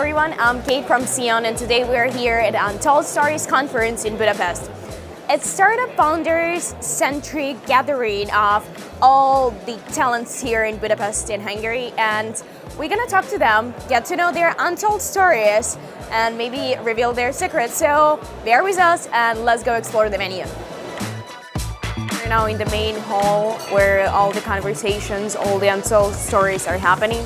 everyone, I'm Kate from SEON, and today we're here at Untold Stories conference in Budapest. It's startup founders-centric gathering of all the talents here in Budapest in Hungary, and we're gonna talk to them, get to know their untold stories, and maybe reveal their secrets. So bear with us and let's go explore the venue. We're now in the main hall where all the conversations, all the untold stories are happening.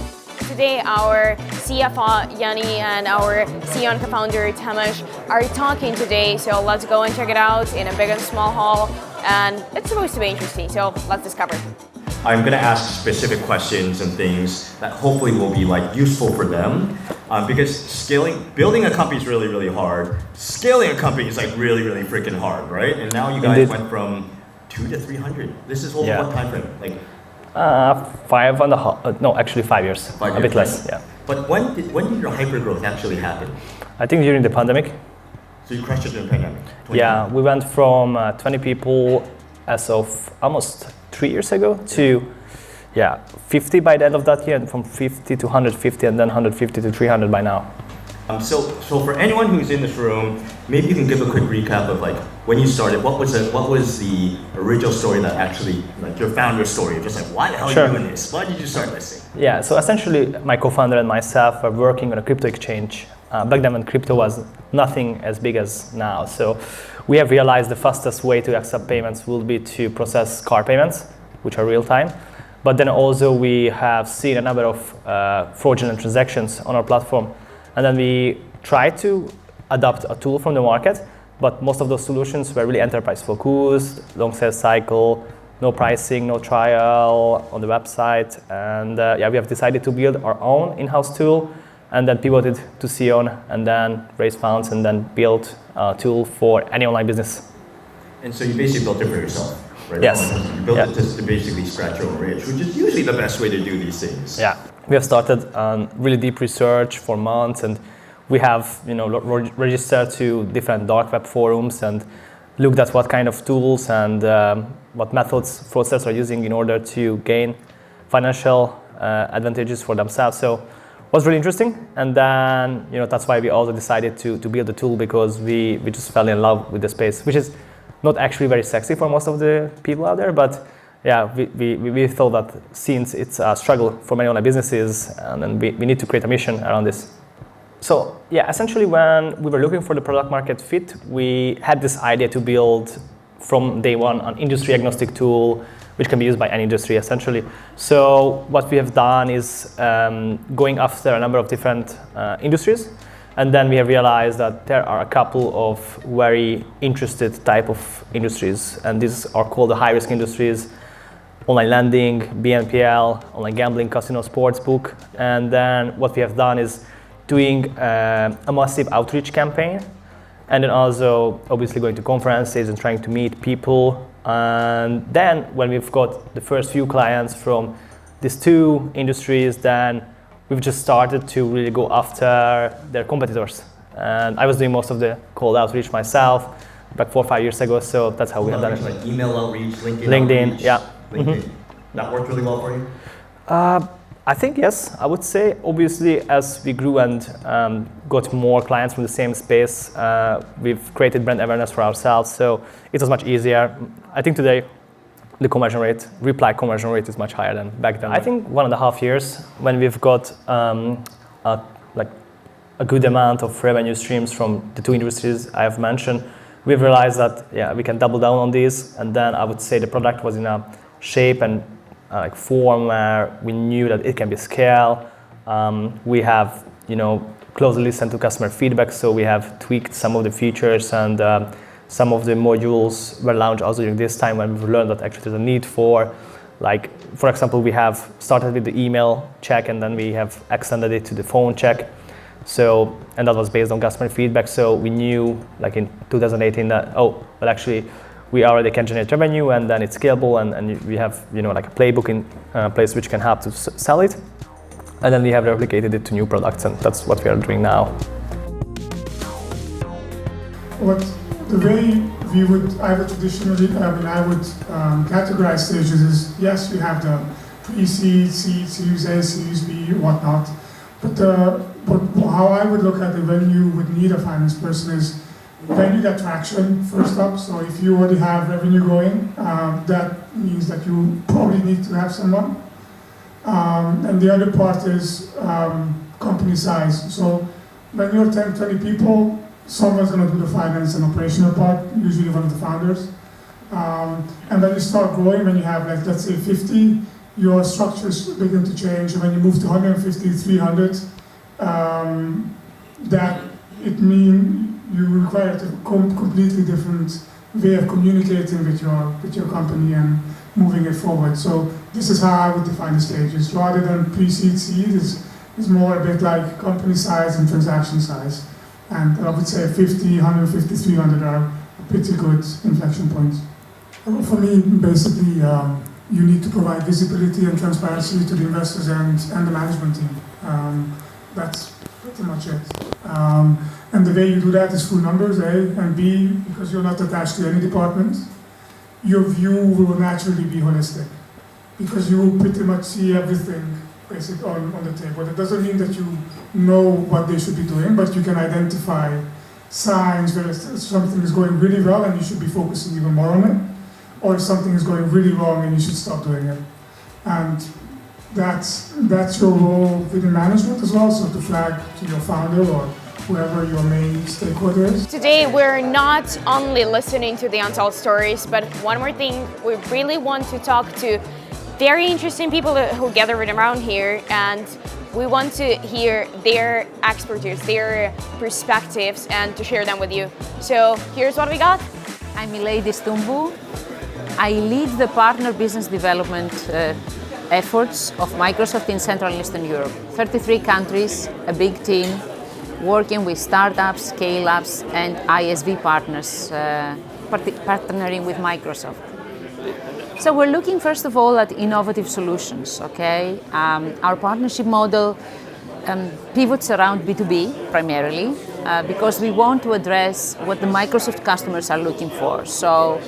Today our CFO Yanni and our SEON co-founder Tamas are talking today, so let's go and check it out in a big and small hall, and it's supposed to be interesting, so let's discover. I'm going to ask specific questions and things that hopefully will be useful for them, because building a company is really, really hard. Scaling a company is really, really freaking hard, right? And now you guys went from 2 to 300. This is over what time frame? 5 years. 5 years, a bit less, yeah. But when did your hypergrowth actually happen? I think during the pandemic. So you crashed it during the pandemic? Yeah, we went from 20 people as of almost 3 years ago to 50 by the end of that year, and from 50 to 150, and then 150 to 300 by now. So for anyone who's in this room, maybe you can give a quick recap of when you started. What was the original story that actually your founder story? Just why the hell are you doing this? Why did you start this thing? Yeah, so essentially my co-founder and myself were working on a crypto exchange back then when crypto was nothing as big as now. So we have realized the fastest way to accept payments will be to process card payments, which are real time. But then also we have seen a number of fraudulent transactions on our platform. And then we tried to adopt a tool from the market, but most of those solutions were really enterprise focused, long sales cycle, no pricing, no trial on the website. And we have decided to build our own in-house tool, and then pivoted to SEON, and then raised funds, and then built a tool for any online business. And so you basically built it for yourself, right? Yes. You built it to basically scratch your own itch, which is usually the best way to do these things. Yeah. We have started really deep research for months, and we have registered to different dark web forums and looked at what kind of tools and what methods fraudsters are using in order to gain financial advantages for themselves. So it was really interesting, and then that's why we also decided to build a tool, because we just fell in love with the space, which is not actually very sexy for most of the people out there, but we thought that since it's a struggle for many online businesses, and then we need to create a mission around this. So essentially when we were looking for the product market fit, we had this idea to build from day one an industry agnostic tool which can be used by any industry essentially. So what we have done is going after a number of different industries, and then we have realized that there are a couple of very interested type of industries, and these are called the high-risk industries: online lending, BNPL, online gambling, casino, sportsbook. And then what we have done is doing a massive outreach campaign, and then also obviously going to conferences and trying to meet people. And then when we've got the first few clients from these two industries, then we've just started to really go after their competitors. And I was doing most of the cold outreach myself back 4 or 5 years ago, so that's how we have done it. Like email outreach, LinkedIn, outreach, yeah. LinkedIn. That worked really well for you? I think yes, I would say. Obviously, as we grew and got more clients from the same space, we've created brand awareness for ourselves, so it was much easier. I think today the reply conversion rate is much higher than back then. I think 1.5 years, when we've got a good amount of revenue streams from the two industries I have mentioned, we've realized that we can double down on these, and then I would say the product was in a shape and form where we knew that it can be scaled. We have closely listened to customer feedback, so we have tweaked some of the features, and some of the modules were launched also during this time when we've learned that actually there's a need for, for example, we have started with the email check, and then we have extended it to the phone check. So, and that was based on customer feedback. So we knew in 2018 that, actually we already can generate revenue, and then it's scalable, and we have a playbook in place which can help to sell it. And then we have replicated it to new products, and that's what we are doing now. The way I would traditionally, categorize stages is, yes, we have the pre-seed, seed, Series A, Series B, whatnot. But how I would look at it when you would need a finance person is when you get traction first up. So if you already have revenue going, that means that you probably need to have someone. And the other part is company size. So when you're 10, 20 people, someone's going to do the finance and operational part, usually one of the founders. And when you start growing, when you have, like, let's say 50, your structures begin to change. And when you move to 150, 300, that it means you require a completely different way of communicating with your company and moving it forward. So this is how I would define the stages. Rather than pre-seed, seed is more a bit like company size and transaction size. And I would say 50, 150, 300 are pretty good inflection points. For me, basically, you need to provide visibility and transparency to the investors and the management team. That's pretty much it. And the way you do that is through numbers, A, and B, because you're not attached to any department, your view will naturally be holistic. Because you will pretty much see everything basically on the table. It doesn't mean that you know what they should be doing, but you can identify signs where something is going really well and you should be focusing even more on it, or something is going really wrong and you should stop doing it. And that's your role within management as well, so to flag to your founder or whoever your main stakeholder is. Today we're not only listening to the Untold Stories, but one more thing, we really want to talk to very interesting people who gather around here, and we want to hear their expertise, their perspectives, and to share them with you. So here's what we got. I'm Myladie Stoumbou. I lead the partner business development efforts of Microsoft in Central and Eastern Europe. 33 countries, a big team, working with startups, scale-ups, and ISV partners, partnering with Microsoft. So we're looking first of all at innovative solutions, okay? Our partnership model pivots around B2B primarily because we want to address what the Microsoft customers are looking for. So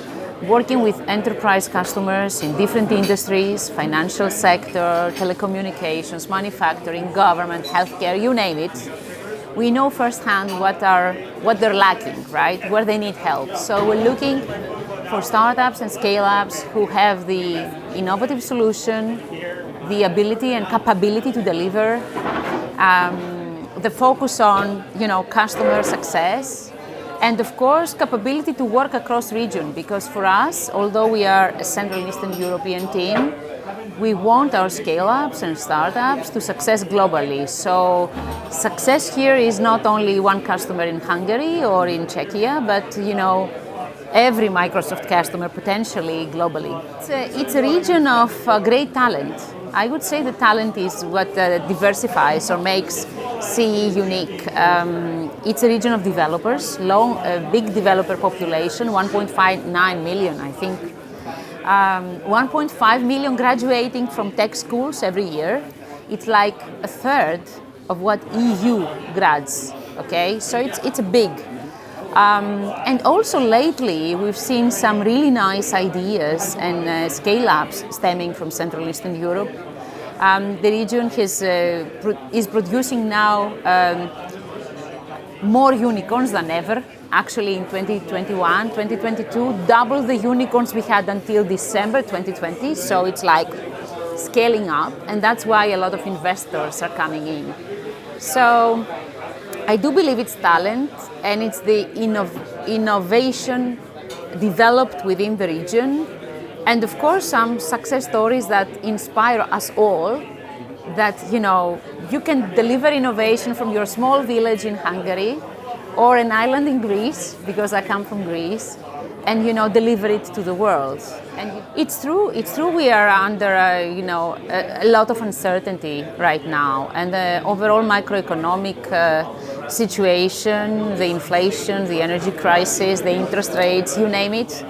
working with enterprise customers in different industries, financial sector, telecommunications, manufacturing, government, healthcare, you name it, we know firsthand what they're lacking, right? Where they need help. So we're looking for startups and scale-ups who have the innovative solution, the ability and capability to deliver, the focus on, customer success, and of course, capability to work across region. Because for us, although we are a Central and Eastern European team, we want our scale-ups and startups to success globally. So success here is not only one customer in Hungary or in Czechia, but every Microsoft customer potentially globally. It's a region of great talent. I would say the talent is what diversifies or makes CE unique. It's a region of developers, big developer population, 1.59 million, I think. 1.5 million graduating from tech schools every year. It's like a third of what EU grads, okay? So it's a big. And also lately, we've seen some really nice ideas and scale-ups stemming from Central and Eastern Europe. The region is producing now more unicorns than ever. Actually, in 2021, 2022, double the unicorns we had until December 2020. So it's like scaling up, and that's why a lot of investors are coming in. So I do believe it's talent, and it's the innovation developed within the region, and of course some success stories that inspire us all, that you can deliver innovation from your small village in Hungary or an island in Greece, because I come from Greece, and deliver it to the world. And it's true we are under a lot of uncertainty right now, and the overall macroeconomic situation, the inflation, the energy crisis, the interest rates, you name it,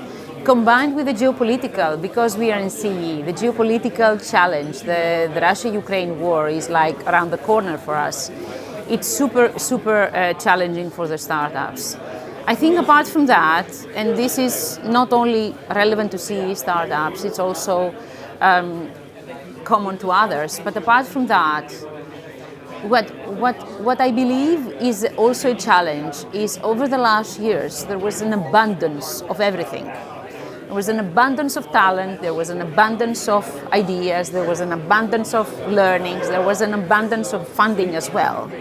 combined with the geopolitical, because we are in CE, the geopolitical challenge, the Russia-Ukraine war is like around the corner for us. It's super challenging for the startups. I think apart from that, and this is not only relevant to CE startups, it's also common to others, but apart from that, what I believe is also a challenge is over the last years there was an abundance of everything. There was an abundance of talent, there was an abundance of ideas, there was an abundance of learnings, there was an abundance of funding as well.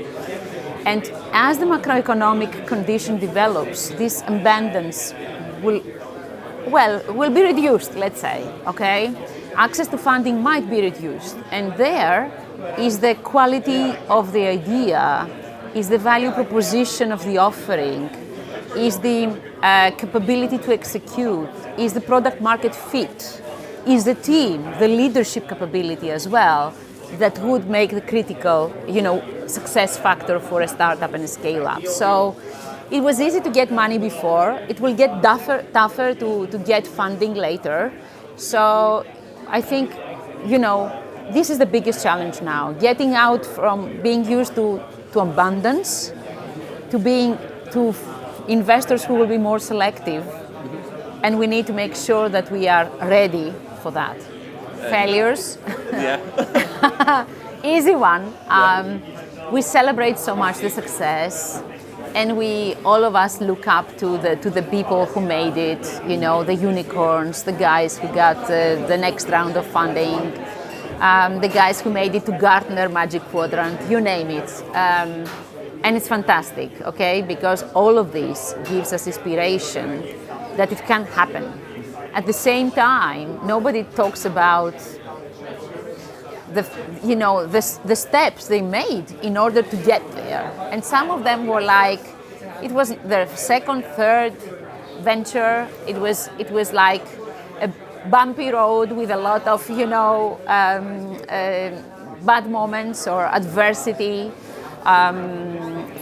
And as the macroeconomic condition develops, this abundance will be reduced, let's say, okay? Access to funding might be reduced, and there is the quality of the idea, is the value proposition of the offering, is the capability to execute, is the product market fit, is the team, the leadership capability as well, that would make the critical, success factor for a startup and a scale-up. So it was easy to get money before. It will get tougher to get funding later. So I think, this is the biggest challenge now, getting out from being used to abundance to investors who will be more selective, and we need to make sure that we are ready for that. Failures, easy one. We celebrate so much the success, and all of us look up to the people who made it. The unicorns, the guys who got the next round of funding, the guys who made it to Gartner Magic Quadrant, you name it. And it's fantastic, okay? Because all of this gives us inspiration that it can happen. At the same time, nobody talks about the steps they made in order to get there. And some of them were like, it was their second, third venture. It was like a bumpy road with a lot of, bad moments or adversity.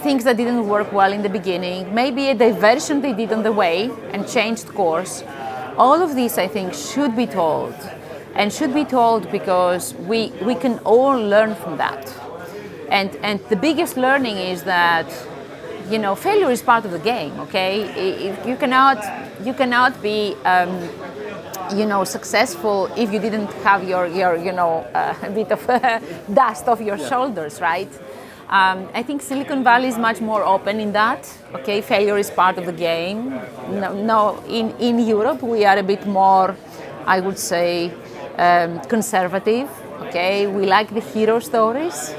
Things that didn't work well in the beginning, maybe a diversion they did on the way and changed course. All of this, I think, should be told, and should be told because we can all learn from that. And the biggest learning is that, failure is part of the game, okay? You cannot be, successful if you didn't have your a bit of dust off your shoulders, right? I think Silicon Valley is much more open in that. Okay, failure is part of the game. No, in Europe we are a bit more, I would say, conservative. Okay, we like the hero stories,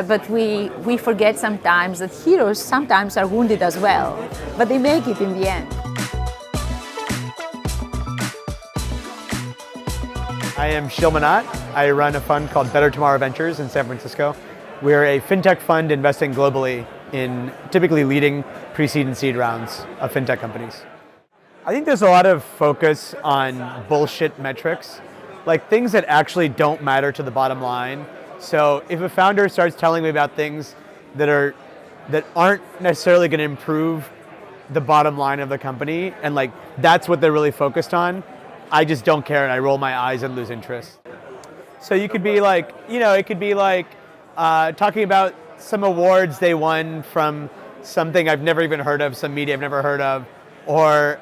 but we forget sometimes that heroes sometimes are wounded as well, but they make it in the end. I am Sheel Mohnot. I run a fund called Better Tomorrow Ventures in San Francisco. We're a fintech fund investing globally in typically leading pre-seed and seed rounds of fintech companies. I think there's a lot of focus on bullshit metrics, like things that actually don't matter to the bottom line. So if a founder starts telling me about things that aren't necessarily going to improve the bottom line of the company, and like that's what they're really focused on, I just don't care and I roll my eyes and lose interest. So you could be like, it could be like talking about some awards they won from something I've never even heard of, some media I've never heard of, or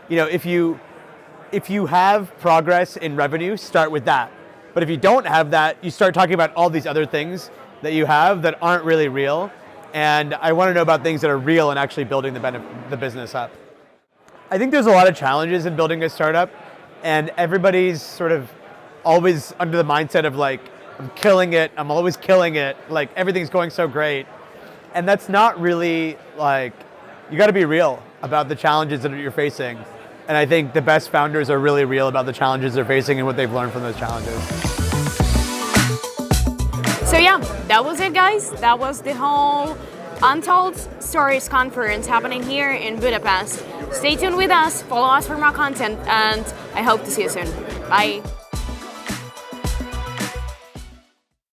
if you have progress in revenue, start with that. But if you don't have that, you start talking about all these other things that you have that aren't really real. And I want to know about things that are real and actually building the business up. I think there's a lot of challenges in building a startup, and everybody's sort of always under the mindset of like, I'm killing it, I'm always killing it, like everything's going so great. And that's not really like, you got to be real about the challenges that you're facing. And I think the best founders are really real about the challenges they're facing and what they've learned from those challenges. So yeah, that was it, guys. That was the whole Untold Stories conference happening here in Budapest. Stay tuned with us, follow us for more content, and I hope to see you soon. Bye.